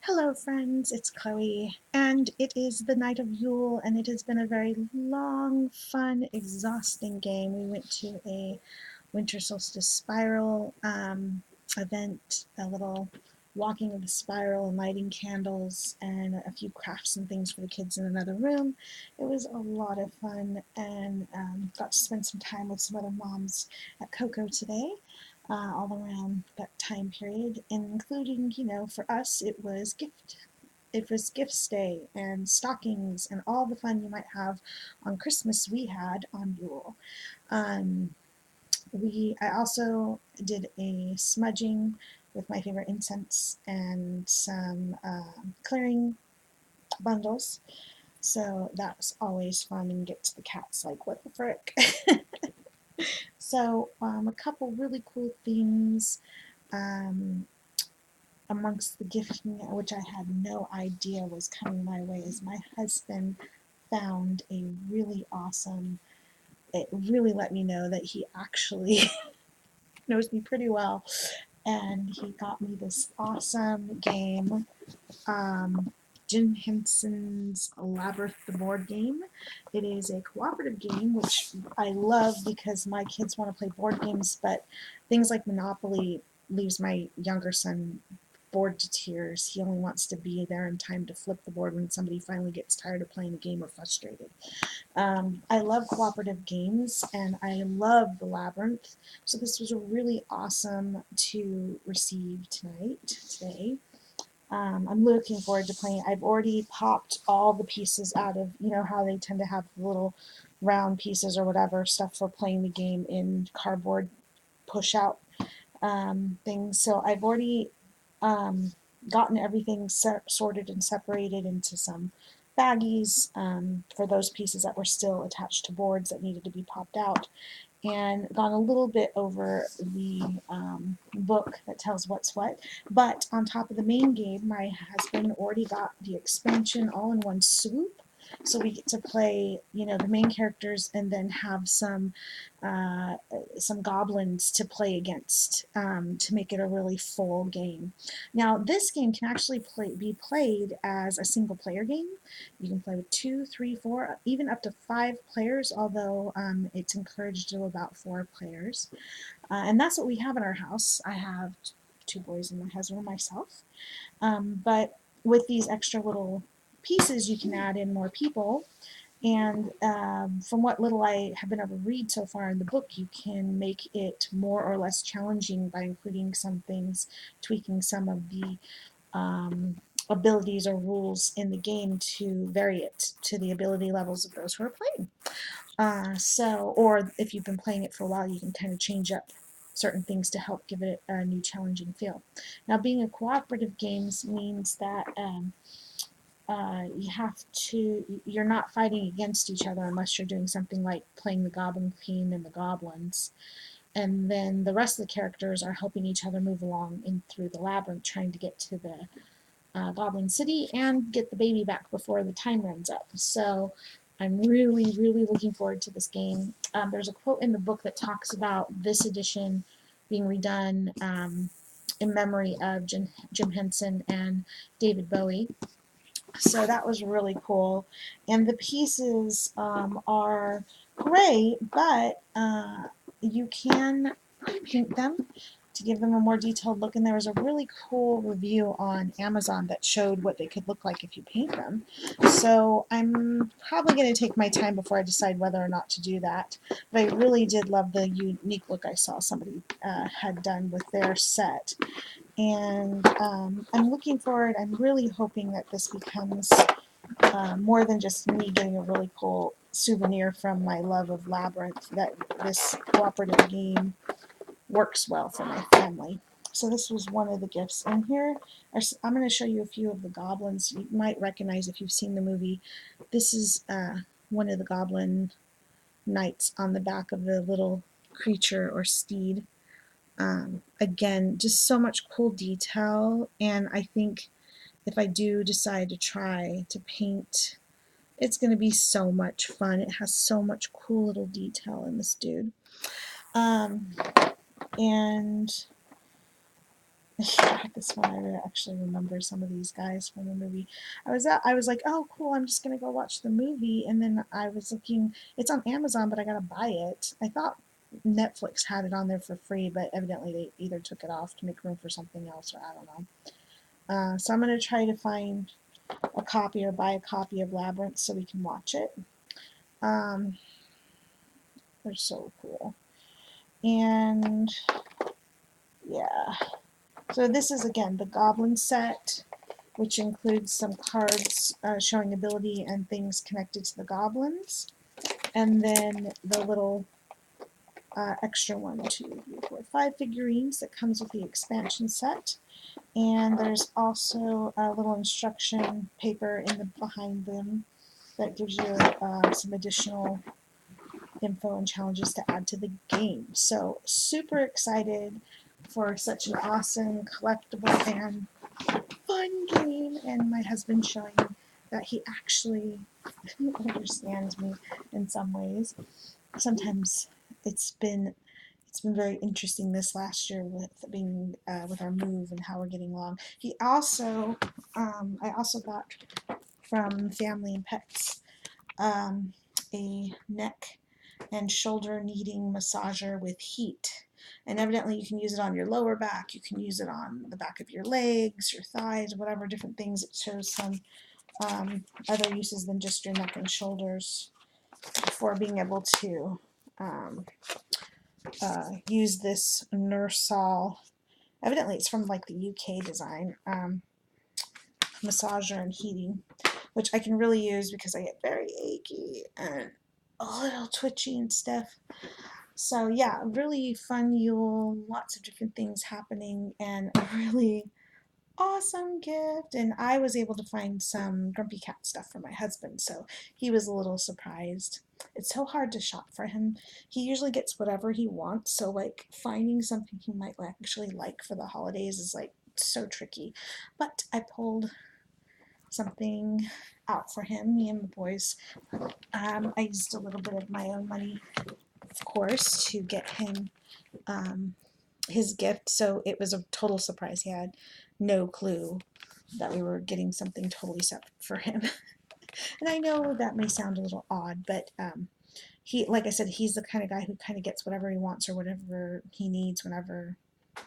Hello friends, it's Chloe, and it is the night of Yule, and it has been a very long, fun, exhausting game. We went to a winter solstice spiral event, a little walking of the spiral and lighting candles and a few crafts and things for the kids in another room. It was a lot of fun, and got to spend some time with some other moms at Cocoa today. All around that time period, including, for us, it was gifts day and stockings and all the fun you might have on Christmas we had on Yule. Um, I also did a smudging with my favorite incense and some clearing bundles. So that was always fun and gets the cats like, what the frick? So a couple really cool things um, amongst the gifting, which I had no idea was coming my way, is my husband found a really awesome, it really let me know that he actually knows me pretty well, and he got me this awesome game, um, Jim Henson's Labyrinth, the board game. It is a cooperative game, which I love because my kids want to play board games, but things like Monopoly leaves my younger son bored to tears. He only wants to be there in time to flip the board when somebody finally gets tired of playing the game or frustrated. I love cooperative games, and I love the Labyrinth, so this was really awesome to receive today. I'm looking forward to playing. I've already popped all the pieces out of, how they tend to have little round pieces or whatever stuff for playing the game in cardboard push out things. So I've already um, gotten everything sorted and separated into some baggies for those pieces that were still attached to boards that needed to be popped out, and gone a little bit over the book that tells what's what. But on top of the main game, my husband already got the expansion all in one swoop. So we get to play, the main characters, and then have some goblins to play against to make it a really full game. Now, this game can actually be played as a single player game. You can play with 2, 3, 4, even up to 5 players, although it's encouraged to about 4 players. And that's what we have in our house. I have 2 boys and my husband and myself. But with these extra little pieces, you can add in more people. And from what little I have been able to read so far in the book, you can make it more or less challenging by including some things, tweaking some of the abilities or rules in the game to vary it to the ability levels of those who are playing. Or if you've been playing it for a while, you can kind of change up certain things to help give it a new challenging feel. Now, being a cooperative games means that you're not fighting against each other unless you're doing something like playing the Goblin Queen and the Goblins. And then the rest of the characters are helping each other move along in through the labyrinth, trying to get to the Goblin City and get the baby back before the time runs up. So I'm really, really looking forward to this game. There's a quote in the book that talks about this edition being redone in memory of Jim Henson and David Bowie. So that was really cool. And the pieces are gray, but you can paint them to give them a more detailed look. And there was a really cool review on Amazon that showed what they could look like if you paint them. So I'm probably going to take my time before I decide whether or not to do that. But I really did love the unique look I saw somebody had done with their set. And I'm looking forward, I'm really hoping that this becomes more than just me getting a really cool souvenir from my love of Labyrinth, that this cooperative game works well for my family. So this was one of the gifts. And here, I'm going to show you a few of the goblins you might recognize if you've seen the movie. This is one of the goblin knights on the back of the little creature or steed. Again, just so much cool detail, and I think if I do decide to try to paint, it's going to be so much fun. It has so much cool little detail in this dude. And Yeah, this one I actually remember some of these guys from the movie. I was like, oh cool, I'm just gonna go watch the movie, and then I was looking. It's on Amazon, but I gotta buy it. I thought Netflix had it on there for free, but evidently they either took it off to make room for something else, or I don't know. So I'm gonna try to find a copy or buy a copy of Labyrinth so we can watch it. Um, they're so cool, and yeah. So this is again the Goblin set, which includes some cards showing ability and things connected to the goblins, and then the little extra 1, 2, 3, 4, 5 figurines that comes with the expansion set. And there's also a little instruction paper in the behind them that gives you some additional info and challenges to add to the game. So super excited for such an awesome collectible and fun game, and my husband showing that he actually understands me in some ways. Sometimes it's been it's been very interesting this last year with being with our move and how we're getting along. He also I also got from Family and Pets a neck and shoulder kneading massager with heat. And evidently you can use it on your lower back, you can use it on the back of your legs, your thighs, whatever different things. It shows some other uses than just your neck and shoulders for being able to use this Nursal. Evidently it's from like the UK design, massager and heating, which I can really use because I get very achy and a little twitchy and stuff. So yeah, really fun Yule, lots of different things happening, and a really awesome gift. And I was able to find some Grumpy Cat stuff for my husband, so he was a little surprised. It's so hard to shop for him. He usually gets whatever he wants, so like finding something he might actually like for the holidays is like so tricky. But I pulled something out for him, me and the boys. I used a little bit of my own money, of course, to get him his gift, so it was a total surprise. He had no clue that we were getting something totally separate for him. And I know that may sound a little odd, but he, like I said, he's the kind of guy who kind of gets whatever he wants or whatever he needs whenever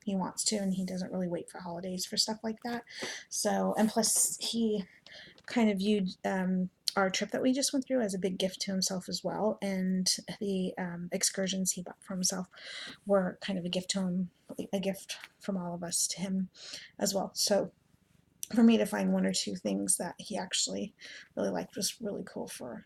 he wants to, and he doesn't really wait for holidays for stuff like that. So, and plus he kind of viewed our trip that we just went through as a big gift to himself as well, and the excursions he bought for himself were kind of a gift to him, a gift from all of us to him as well. So for me to find 1 or 2 things that he actually really liked was really cool for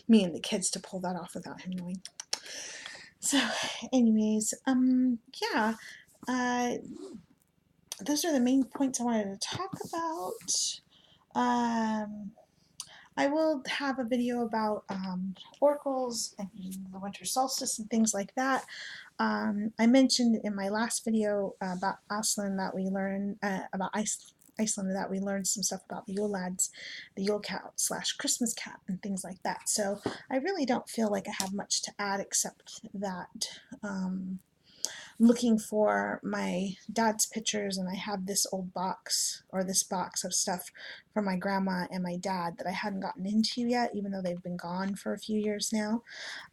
me and the kids to pull that off without him knowing. So anyways, yeah, uh, those are the main points I wanted to talk about. I will have a video about oracles and the winter solstice and things like that. I mentioned in my last video about Iceland that we learned about Iceland that we learned some stuff about the Yule lads, the Yule cat slash Christmas cat, and things like that. So I really don't feel like I have much to add except that looking for my dad's pictures, and I have this old box or this box of stuff from my grandma and my dad that I hadn't gotten into yet, even though they've been gone for a few years now.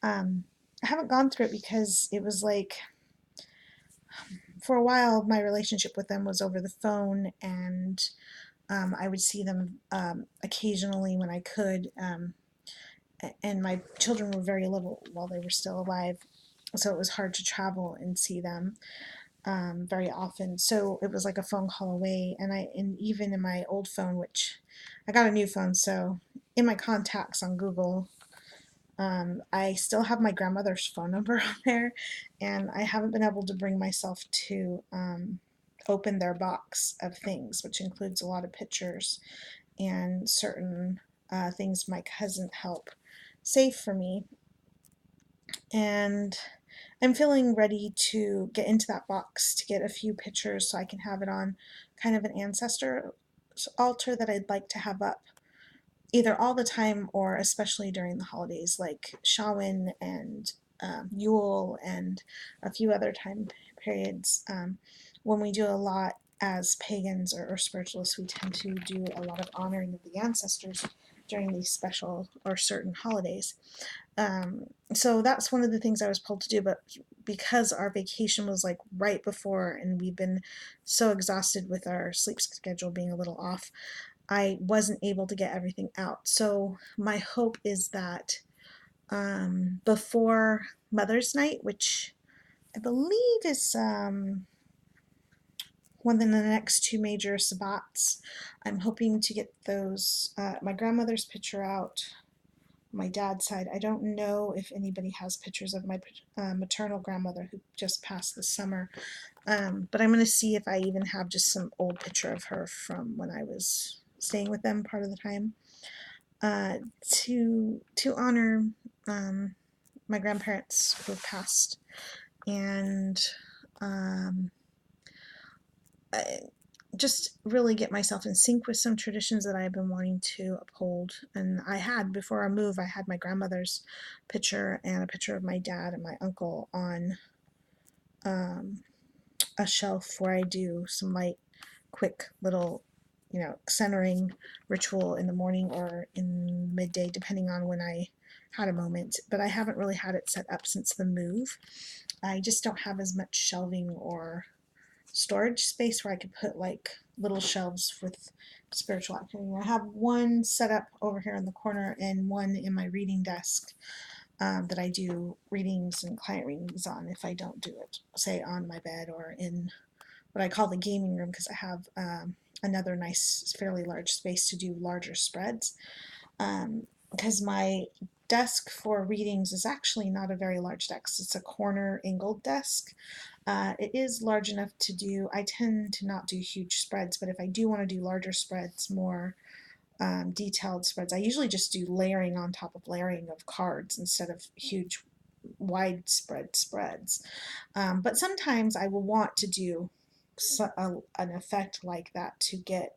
I haven't gone through it because it was like, for a while my relationship with them was over the phone, and I would see them occasionally when I could, and my children were very little while they were still alive, so it was hard to travel and see them very often. So it was like a phone call away, and even in my old phone, which I got a new phone, so in my contacts on Google, I still have my grandmother's phone number on there, and I haven't been able to bring myself to open their box of things, which includes a lot of pictures and certain things my cousin helped save for me. And I'm feeling ready to get into that box to get a few pictures so I can have it on kind of an ancestor altar that I'd like to have up either all the time or especially during the holidays, like Samhain and Yule and a few other time periods when we do a lot as pagans or spiritualists, we tend to do a lot of honoring of the ancestors during these special or certain holidays. So that's one of the things I was pulled to do, but because our vacation was like right before and we've been so exhausted with our sleep schedule being a little off, I wasn't able to get everything out. So my hope is that before Mother's Night, which I believe is one of the next two major sabbats, I'm hoping to get those, my grandmother's picture out. My dad's side, I don't know if anybody has pictures of my maternal grandmother who just passed this summer, but I'm going to see if I even have just some old picture of her from when I was staying with them part of the time, to honor my grandparents who have passed, and just really get myself in sync with some traditions that I've been wanting to uphold. And I had, before I moved, I had my grandmother's picture and a picture of my dad and my uncle on a shelf where I do some light, quick little, centering ritual in the morning or in midday, depending on when I had a moment. But I haven't really had it set up since the move. I just don't have as much shelving or storage space where I could put like little shelves with spiritual activity. I have one set up over here in the corner and one in my reading desk that I do readings and client readings on if I don't do it, say, on my bed or in what I call the gaming room, because I have another nice, fairly large space to do larger spreads. Because my desk for readings is actually not a very large desk. It's a corner angled desk. It is large enough to do, I tend to not do huge spreads, but if I do want to do larger spreads, more detailed spreads, I usually just do layering on top of layering of cards instead of huge widespread spreads. But sometimes I will want to do an effect like that to get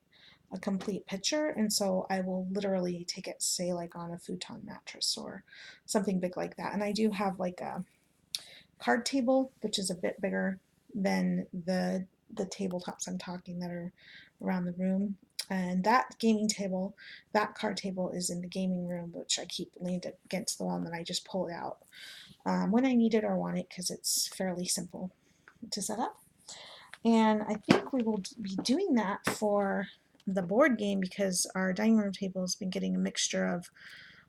a complete picture, and so I will literally take it, say, like on a futon mattress or something big like that. And I do have like a card table, which is a bit bigger than the tabletops I'm talking that are around the room. And that gaming table, that card table is in the gaming room, which I keep leaned against the wall, and then I just pull it out when I need it or want it, because it's fairly simple to set up. And I think we will be doing that for the board game, because our dining room table has been getting a mixture of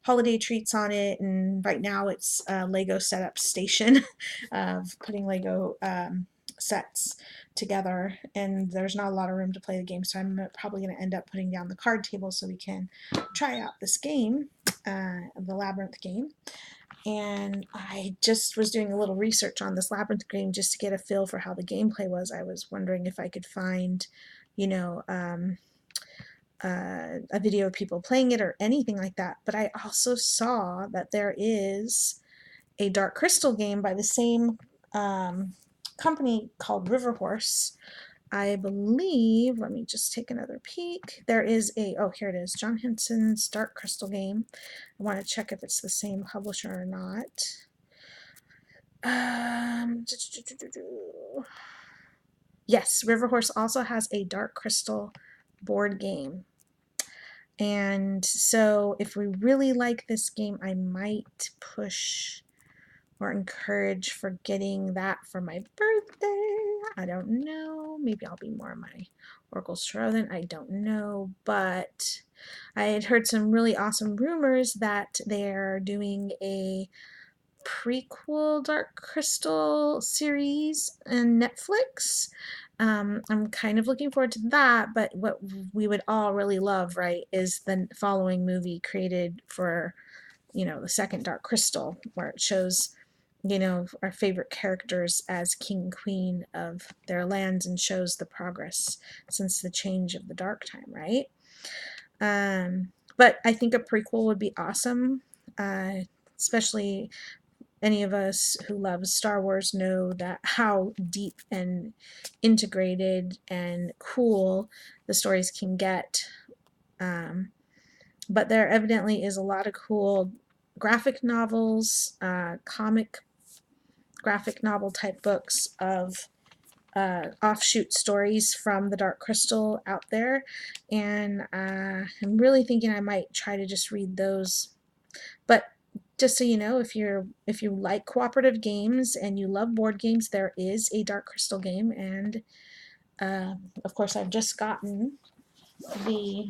holiday treats on it, and right now it's a Lego setup station of putting Lego sets together, and there's not a lot of room to play the game, so I'm probably going to end up putting down the card table so we can try out this game, the Labyrinth game. And I just was doing a little research on this Labyrinth game just to get a feel for how the gameplay was. I was wondering if I could find, a video of people playing it or anything like that. But I also saw that there is a Dark Crystal game by the same company called River Horse. I believe, let me just take another peek. There is here it is, John Henson's Dark Crystal game. I want to check if it's the same publisher or not. Yes, River Horse also has a Dark Crystal board game. And so if we really like this game, I might push or encourage for getting that for my birthday. I don't know. Maybe I'll be more of my Oracle's Tarot then. I don't know. But I had heard some really awesome rumors that they're doing a prequel Dark Crystal series on Netflix. I'm kind of looking forward to that, but what we would all really love, right, is the following movie created for, the second Dark Crystal, where it shows, our favorite characters as king and queen of their lands and shows the progress since the change of the dark time, right? But I think a prequel would be awesome, especially any of us who love Star Wars know that how deep and integrated and cool the stories can get. But there evidently is a lot of cool graphic novels, comic graphic novel type books of offshoot stories from the Dark Crystal out there, and I'm really thinking I might try to just read those. But just so you know, if you like cooperative games and you love board games, there is a Dark Crystal game, and of course I've just gotten the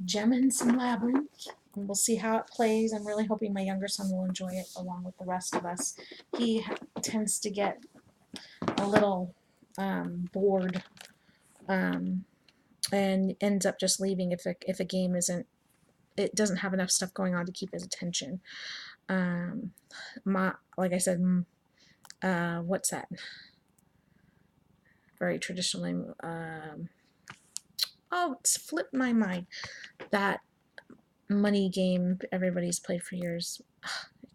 Gem and some Labyrinth, and we'll see how it plays. I'm really hoping my younger son will enjoy it along with the rest of us. He tends to get a little bored and ends up just leaving if a game it doesn't have enough stuff going on to keep his attention. Like I said, what's that? Very traditional name. Oh, it's flipped my mind. That money game everybody's played for years. I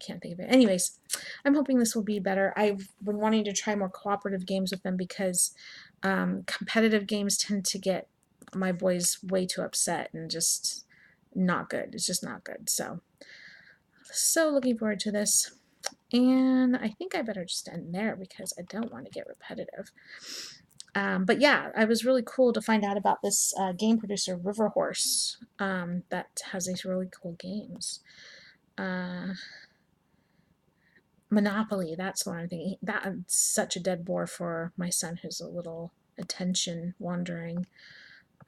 can't think of it. Anyways, I'm hoping this will be better. I've been wanting to try more cooperative games with them because competitive games tend to get my boys way too upset and just not good. It's just not good. So looking forward to this. And I think I better just end there because I don't want to get repetitive. But yeah, I was really cool to find out about this game producer, River Horse, that has these really cool games. Monopoly, that's what I'm thinking. That's such a dead bore for my son who's a little attention wandering.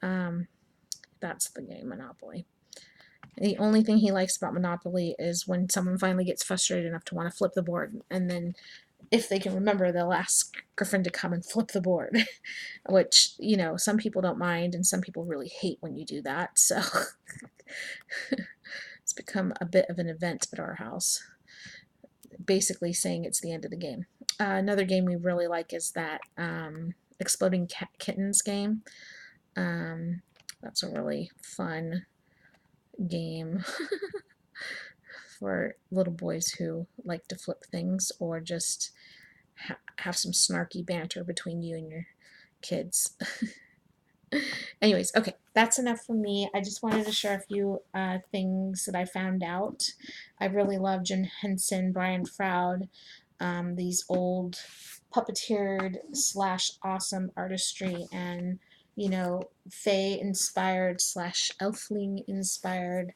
That's the game, Monopoly. The only thing he likes about Monopoly is when someone finally gets frustrated enough to want to flip the board, and then if they can remember, they'll ask Griffin to come and flip the board, which, you know, some people don't mind and some people really hate when you do that. So it's become a bit of an event at our house, basically saying it's the end of the game. Another game we really like is that Exploding Kittens game. That's a really fun game for little boys who like to flip things or just have some snarky banter between you and your kids. Anyways, okay, that's enough for me. I just wanted to share a few things that I found out. I really love Jim Henson, Brian Froud, these old puppeteered / awesome artistry, and you know, Fae inspired / elfling inspired.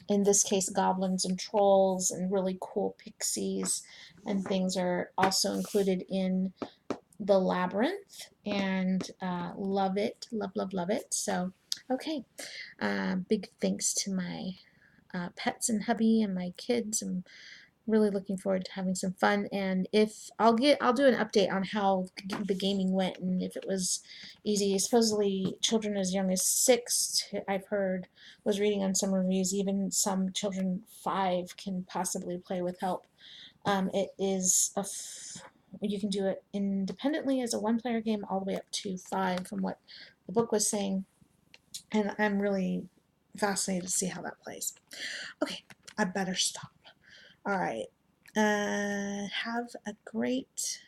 In this case, goblins and trolls and really cool pixies and things are also included in the Labyrinth, and love it, love it. So, okay, big thanks to my pets and hubby and my kids. I'm really looking forward to having some fun, and if I'll do an update on how the gaming went and if it was easy. Supposedly children as young as 6, I've heard, was reading on some reviews, even some children 5 can possibly play with help. It is you can do it independently as a 1-player game all the way up to 5 from what the book was saying, and I'm really fascinated to see how that plays. Okay, I better stop. All right. Have a great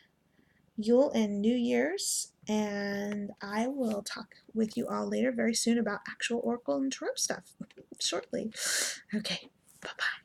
Yule and New Year's, and I will talk with you all later very soon about actual Oracle and Tarot stuff shortly. Okay, bye-bye.